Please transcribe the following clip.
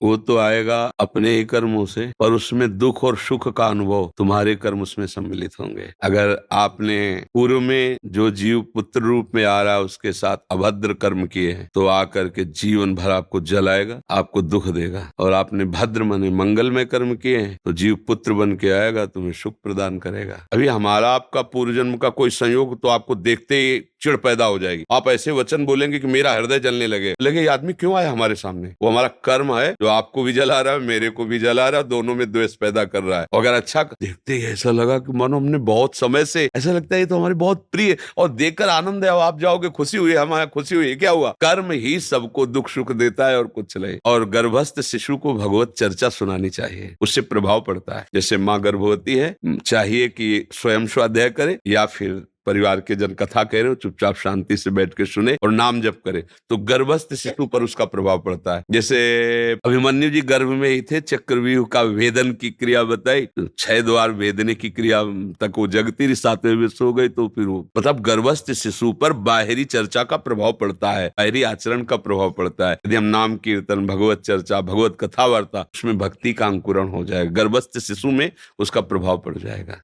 वो तो आएगा अपने ही कर्मों से, पर उसमें दुख और सुख का अनुभव तुम्हारे कर्म उसमें सम्मिलित होंगे। अगर आपने पूर्व में जो जीव पुत्र रूप में आ रहा है उसके साथ अभद्र कर्म किए हैं तो आकर के जीवन भर आपको जलाएगा, आपको दुख देगा। और आपने भद्र माने मंगलमय कर्म किए हैं तो जीव पुत्र बन के आएगा, तुम्हें सुख प्रदान करेगा। अभी हमारा आपका पूर्व जन्म का कोई संयोग तो आपको देखते ही चिढ़ पैदा हो जाएगी। आप ऐसे वचन बोलेंगे कि मेरा हृदय जलने लगे ये आदमी क्यों आया हमारे सामने। वो हमारा कर्म है जो आपको भी जला रहा है, मेरे को भी जला रहा है, दोनों में द्वेष पैदा कर रहा है। अगर अच्छा देखते ही ऐसा लगा कि मानो हमने बहुत समय से, ऐसा लगता है ये तो हमारे बहुत प्रिय, और देखकर आनंद है, आप जाओगे खुशी हुई, हमारा खुशी हुई। क्या हुआ? कर्म ही सबको दुख सुख देता है और कुछ नहीं। और गर्भस्थ शिशु को भगवत चर्चा सुनानी चाहिए, उससे प्रभाव पड़ता है। जैसे माँ गर्भवती है, चाहिए कि स्वयं स्वाध्याय करे या फिर परिवार के जन कथा कह रहे हो चुपचाप शांति से बैठ के सुने और नाम जप करे, तो गर्भस्थ शिशु पर उसका प्रभाव पड़ता है। जैसे अभिमन्यु जी गर्भ में ही थे, चक्रव्यूह का भेदन की क्रिया बताई, तो 6 द्वार भेदने की क्रिया तक वो जगती रही, 7वें में सो गई। तो फिर वो मतलब गर्भस्थ शिशु पर बाहरी चर्चा का प्रभाव पड़ता है, बाहरी आचरण का प्रभाव पड़ता है। यदि हम नाम कीर्तन, भगवत चर्चा, भगवत कथा वार्ता, उसमें भक्ति का अंकुरण हो जाएगा, गर्भस्थ शिशु में उसका प्रभाव पड़ जाएगा।